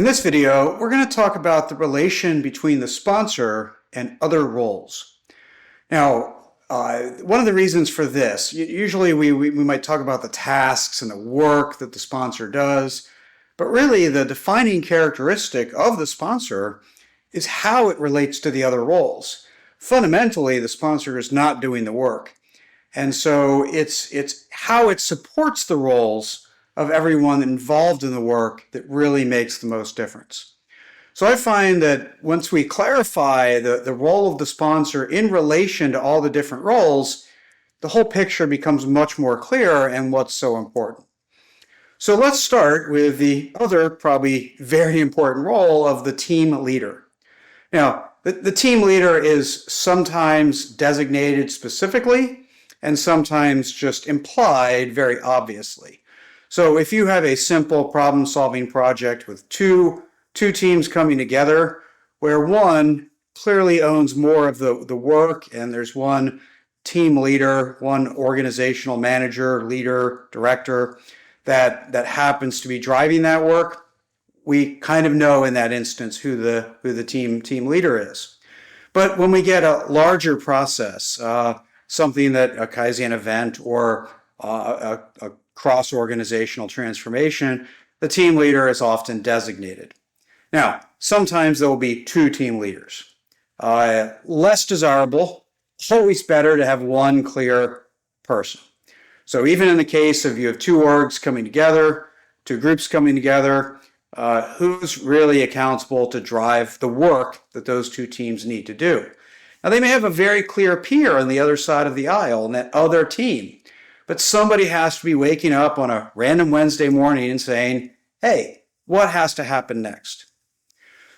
this video, we're going to talk about the relation between the sponsor and other roles. Now, one of the reasons for this, usually we might talk about the tasks and the work that the sponsor does, but really the defining characteristic of the sponsor is how it relates to the other roles. Fundamentally, the sponsor is not doing the work. And so it's how it supports the roles of everyone involved in the work that really makes the most difference. So I find that once we clarify the role of the sponsor in relation to all the different roles, the whole picture becomes much more clear and what's so important. So let's start with the other probably very important role of the team leader. Now, the team leader is sometimes designated specifically and sometimes just implied very obviously. So if you have a simple problem-solving project with two teams coming together, where one clearly owns more of the work, and there's one team leader, one organizational manager, leader, director, that happens to be driving that work, we kind of know in that instance who the team leader is. But when we get a larger process, something that a Kaizen event or a cross-organizational transformation, the team leader is often designated. Now, sometimes there will be two team leaders. Less desirable, always better to have one clear person. So even in the case of you have two orgs coming together, two groups coming together, who's really accountable to drive the work that those two teams need to do? Now, they may have a very clear peer on the other side of the aisle in that other team, but somebody has to be waking up on a random Wednesday morning and saying, hey, what has to happen next?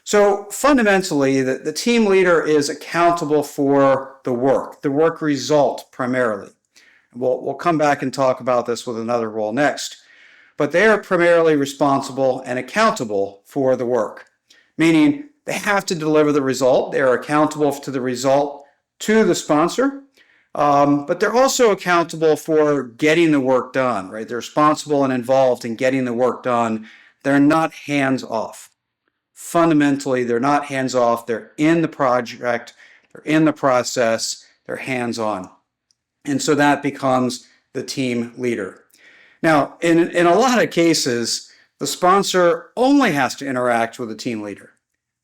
So fundamentally, the team leader is accountable for the work result primarily. We'll come back and talk about this with another role next. But they are primarily responsible and accountable for the work, meaning they have to deliver the result. They are accountable to the result to the sponsor. But they're also accountable for getting the work done, right? They're responsible and involved in getting the work done. They're not hands-off. Fundamentally, they're not hands-off. They're in the project. They're in the process. They're hands-on. And so that becomes the team leader. Now, in a lot of cases, the sponsor only has to interact with the team leader.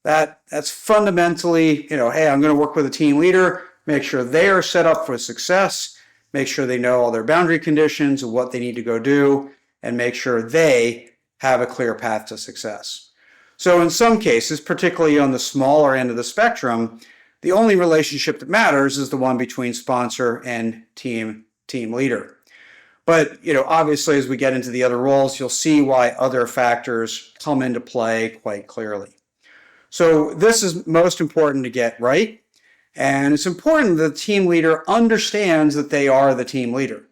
That's fundamentally, hey, I'm going to work with a team leader. Make sure they are set up for success, make sure they know all their boundary conditions and what they need to go do, and make sure they have a clear path to success. So in some cases, particularly on the smaller end of the spectrum, the only relationship that matters is the one between sponsor and team leader. But obviously, as we get into the other roles, you'll see why other factors come into play quite clearly. So this is most important to get right. And it's important that the team leader understands that they are the team leader,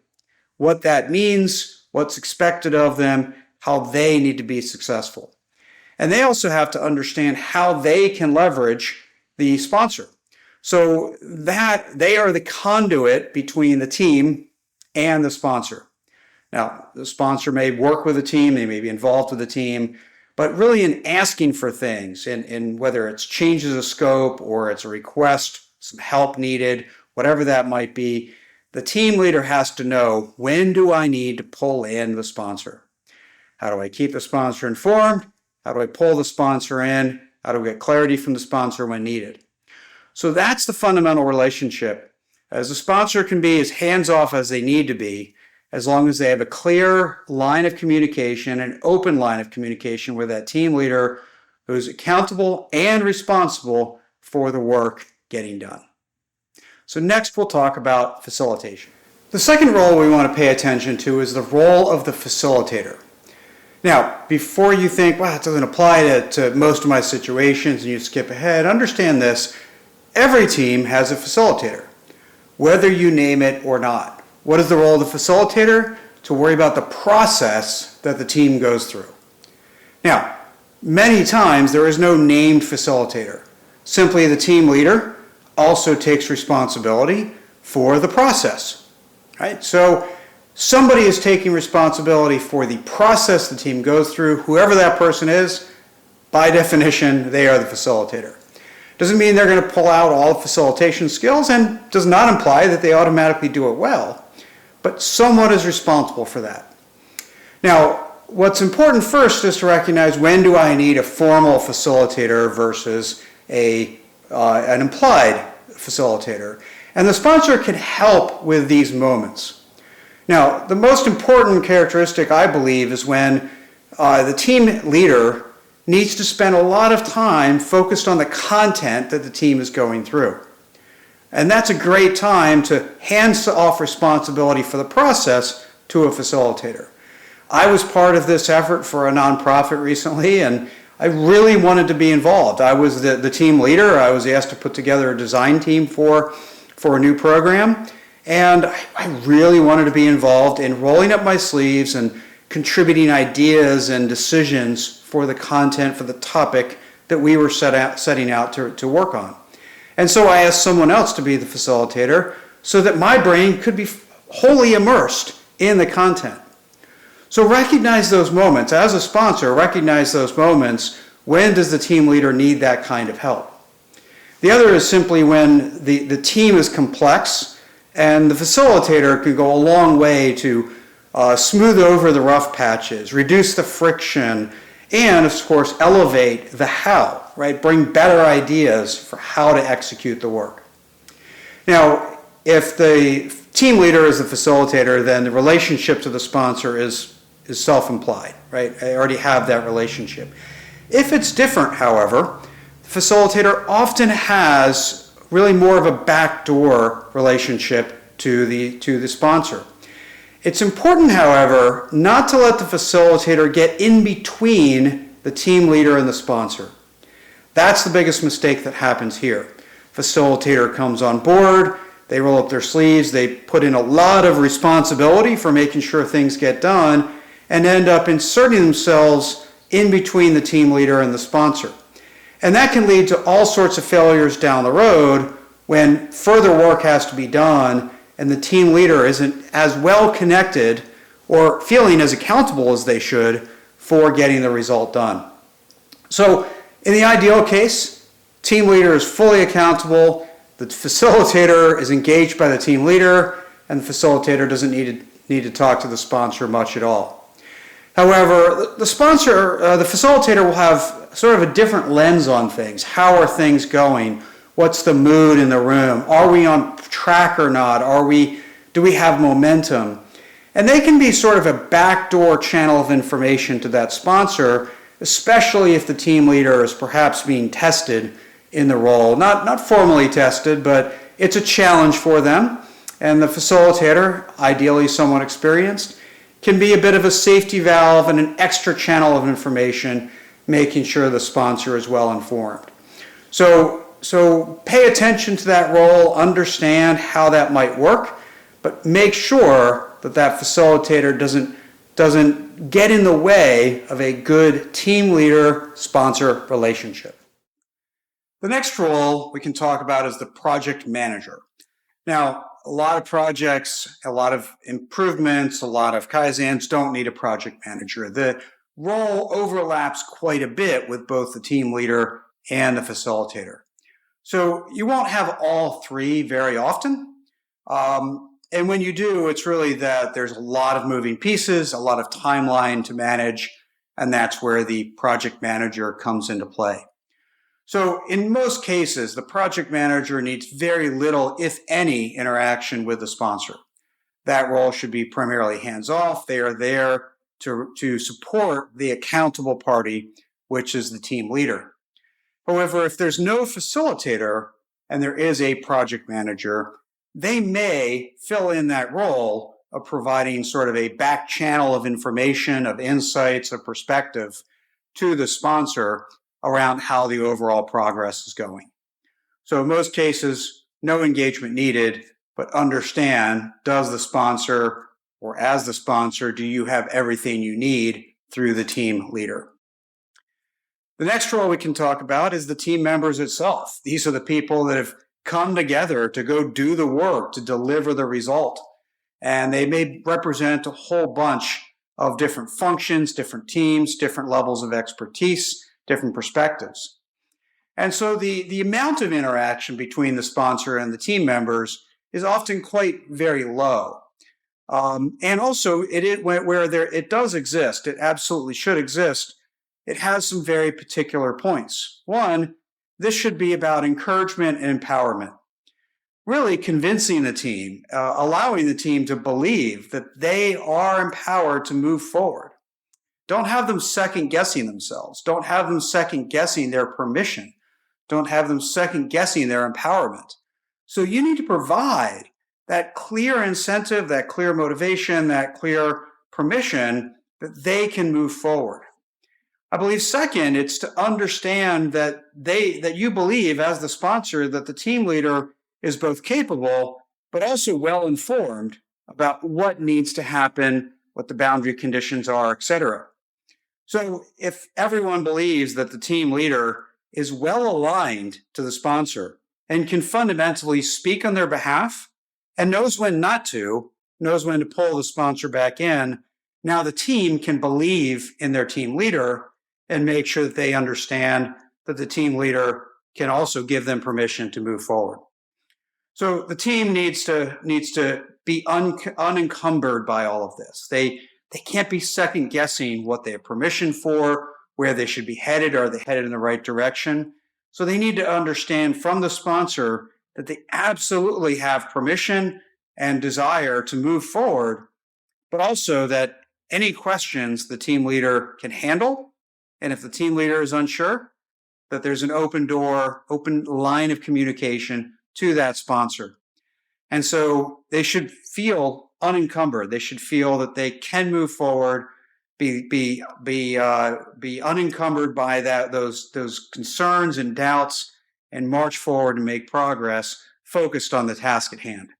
what that means, what's expected of them, how they need to be successful. And they also have to understand how they can leverage the sponsor, so that they are the conduit between the team and the sponsor. Now, the sponsor may work with the team, they may be involved with the team, but really in asking for things, in whether it's changes of scope or it's a request, some help needed, whatever that might be, the team leader has to know, when do I need to pull in the sponsor? How do I keep the sponsor informed? How do I pull the sponsor in? How do I get clarity from the sponsor when needed? So that's the fundamental relationship. As the sponsor can be as hands-off as they need to be, as long as they have a clear line of communication, an open line of communication with that team leader who's accountable and responsible for the work getting done. So next we'll talk about facilitation. The second role we want to pay attention to is the role of the facilitator. Now, before you think, wow, it doesn't apply to most of my situations and you skip ahead, understand this. Every team has a facilitator, whether you name it or not. What is the role of the facilitator? To worry about the process that the team goes through. Now, many times there is no named facilitator. Simply the team leader also takes responsibility for the process, right? So somebody is taking responsibility for the process the team goes through, whoever that person is, by definition, they are the facilitator. Doesn't mean they're going to pull out all facilitation skills, and does not imply that they automatically do it well, but someone is responsible for that. Now, what's important first is to recognize, when do I need a formal facilitator versus an implied facilitator? And the sponsor can help with these moments. Now, the most important characteristic, I believe, is when the team leader needs to spend a lot of time focused on the content that the team is going through. And that's a great time to hand off responsibility for the process to a facilitator. I was part of this effort for a nonprofit recently, and I really wanted to be involved. I was the team leader. I was asked to put together a design team for a new program, and I really wanted to be involved in rolling up my sleeves and contributing ideas and decisions for the content, for the topic that we were setting out to work on. And so I asked someone else to be the facilitator so that my brain could be wholly immersed in the content. So recognize those moments. As a sponsor, recognize those moments. When does the team leader need that kind of help? The other is simply when the team is complex, and the facilitator can go a long way to smooth over the rough patches, reduce the friction, and of course elevate the how, right? Bring better ideas for how to execute the work. Now, if the team leader is the facilitator, then the relationship to the sponsor is self-implied, right? I already have that relationship. If it's different, however, the facilitator often has really more of a backdoor relationship to the sponsor. It's important, however, not to let the facilitator get in between the team leader and the sponsor. That's the biggest mistake that happens here. Facilitator comes on board, they roll up their sleeves, they put in a lot of responsibility for making sure things get done, and end up inserting themselves in between the team leader and the sponsor. And that can lead to all sorts of failures down the road when further work has to be done and the team leader isn't as well connected or feeling as accountable as they should for getting the result done. So in the ideal case, team leader is fully accountable, the facilitator is engaged by the team leader, and the facilitator doesn't need to talk to the sponsor much at all. However, the facilitator will have sort of a different lens on things. How are things going? What's the mood in the room? Are we on track or not? Do we have momentum? And they can be sort of a backdoor channel of information to that sponsor, especially if the team leader is perhaps being tested in the role. Not formally tested, but it's a challenge for them. And the facilitator, ideally someone experienced, can be a bit of a safety valve and an extra channel of information, making sure the sponsor is well informed. So pay attention to that role, understand how that might work, but make sure that facilitator doesn't get in the way of a good team leader-sponsor relationship. The next role we can talk about is the project manager. Now, a lot of projects, a lot of improvements, a lot of Kaizens don't need a project manager. The role overlaps quite a bit with both the team leader and the facilitator. So you won't have all three very often. And when you do, it's really that there's a lot of moving pieces, a lot of timeline to manage, and that's where the project manager comes into play. So in most cases, the project manager needs very little, if any, interaction with the sponsor. That role should be primarily hands-off. They are there to support the accountable party, which is the team leader. However, if there's no facilitator and there is a project manager, they may fill in that role of providing sort of a back channel of information, of insights, of perspective to the sponsor around how the overall progress is going. So in most cases, no engagement needed, but understand, does the sponsor, or as the sponsor, do you have everything you need through the team leader? The next role we can talk about is the team members itself. These are the people that have come together to go do the work, to deliver the result. And they may represent a whole bunch of different functions, different teams, different levels of expertise, different perspectives. And so the amount of interaction between the sponsor and the team members is often quite very low. And also, it does exist, it absolutely should exist, it has some very particular points. One, this should be about encouragement and empowerment. Really convincing the team, allowing the team to believe that they are empowered to move forward. Don't have them second guessing themselves. Don't have them second guessing their permission. Don't have them second guessing their empowerment. So you need to provide that clear incentive, that clear motivation, that clear permission that they can move forward. I believe second, it's to understand that you believe as the sponsor that the team leader is both capable, but also well informed about what needs to happen, what the boundary conditions are, etc. So if everyone believes that the team leader is well aligned to the sponsor and can fundamentally speak on their behalf and knows when not to, knows when to pull the sponsor back in, now the team can believe in their team leader and make sure that they understand that the team leader can also give them permission to move forward. So the team needs to be unencumbered by all of this. They can't be second guessing what they have permission for, where they should be headed. Are they headed in the right direction? So they need to understand from the sponsor that they absolutely have permission and desire to move forward, but also that any questions the team leader can handle. And if the team leader is unsure, that there's an open door, open line of communication to that sponsor. And so they should feel unencumbered. They should feel that they can move forward, be unencumbered by those concerns and doubts, and march forward and make progress focused on the task at hand.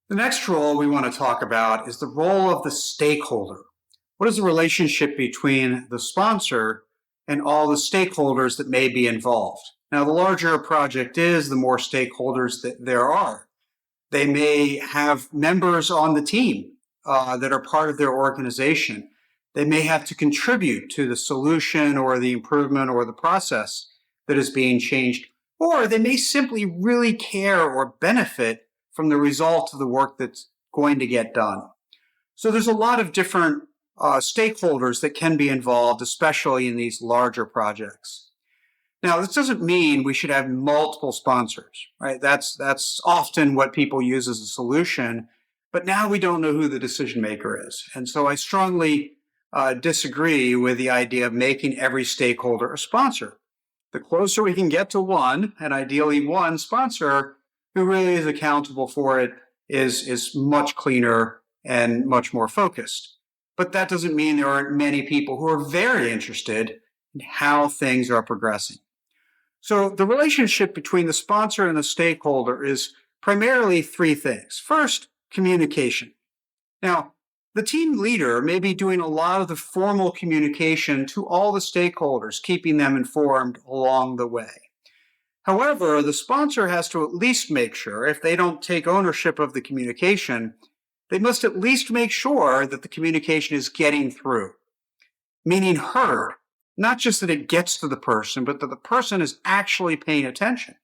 The next role we want to talk about is the role of the stakeholder. What is the relationship between the sponsor and all the stakeholders that may be involved? Now, the larger a project is, the more stakeholders that there are. They may have members on the team that are part of their organization. They may have to contribute to the solution or the improvement or the process that is being changed, or they may simply really care or benefit from the result of the work that's going to get done. So there's a lot of different stakeholders that can be involved, especially in these larger projects. Now, this doesn't mean we should have multiple sponsors, right? That's often what people use as a solution, but now we don't know who the decision maker is. And so I strongly disagree with the idea of making every stakeholder a sponsor. The closer we can get to one, and ideally one sponsor who really is accountable for it, is much cleaner and much more focused. But that doesn't mean there aren't many people who are very interested in how things are progressing. So the relationship between the sponsor and the stakeholder is primarily three things. First, communication. Now, the team leader may be doing a lot of the formal communication to all the stakeholders, keeping them informed along the way. However, the sponsor has to at least make sure, if they don't take ownership of the communication, they must at least make sure that the communication is getting through, meaning heard. Not just that it gets to the person, but that the person is actually paying attention.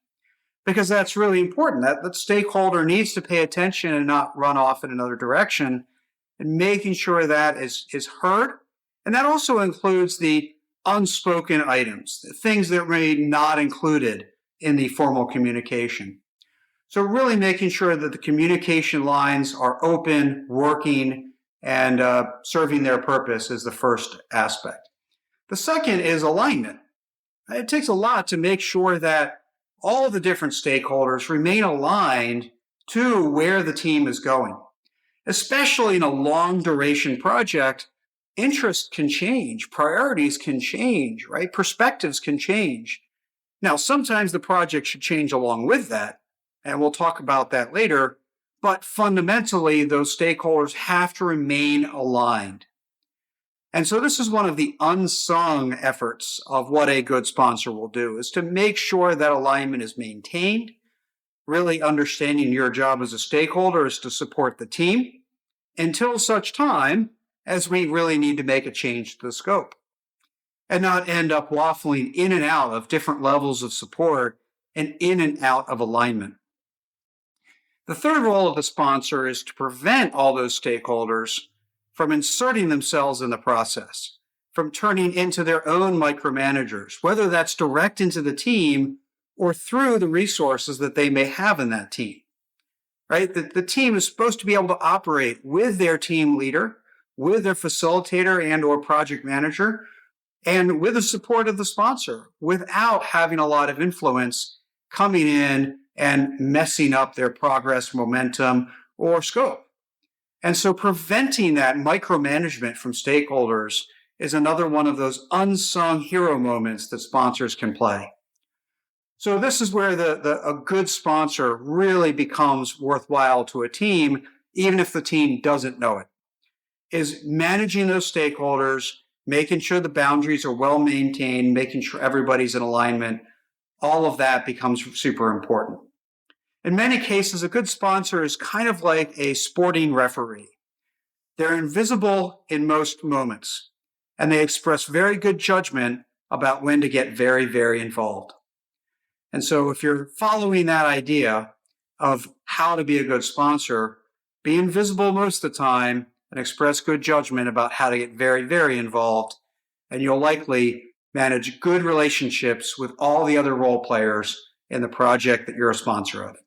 Because that's really important. That stakeholder needs to pay attention and not run off in another direction, and making sure that is heard. And that also includes the unspoken items, the things that may not included in the formal communication. So really making sure that the communication lines are open, working, and serving their purpose is the first aspect. The second is alignment. It takes a lot to make sure that all the different stakeholders remain aligned to where the team is going. Especially in a long duration project, interests can change, priorities can change, right? Perspectives can change. Now, sometimes the project should change along with that, and we'll talk about that later, but fundamentally, those stakeholders have to remain aligned. And so this is one of the unsung efforts of what a good sponsor will do, is to make sure that alignment is maintained, really understanding your job as a stakeholder is to support the team until such time as we really need to make a change to the scope. and not end up waffling in and out of different levels of support and in and out of alignment. The third role of the sponsor is to prevent all those stakeholders from inserting themselves in the process, from turning into their own micromanagers, whether that's direct into the team or through the resources that they may have in that team. Right? The team is supposed to be able to operate with their team leader, with their facilitator and or project manager, and with the support of the sponsor without having a lot of influence coming in and messing up their progress, momentum, or scope. And so preventing that micromanagement from stakeholders is another one of those unsung hero moments that sponsors can play. So this is where a good sponsor really becomes worthwhile to a team, even if the team doesn't know it, is managing those stakeholders, making sure the boundaries are well maintained, making sure everybody's in alignment. All of that becomes super important. In many cases, a good sponsor is kind of like a sporting referee. They're invisible in most moments, and they express very good judgment about when to get very, very involved. And so if you're following that idea of how to be a good sponsor, be invisible most of the time and express good judgment about how to get very, very involved, and you'll likely manage good relationships with all the other role players in the project that you're a sponsor of.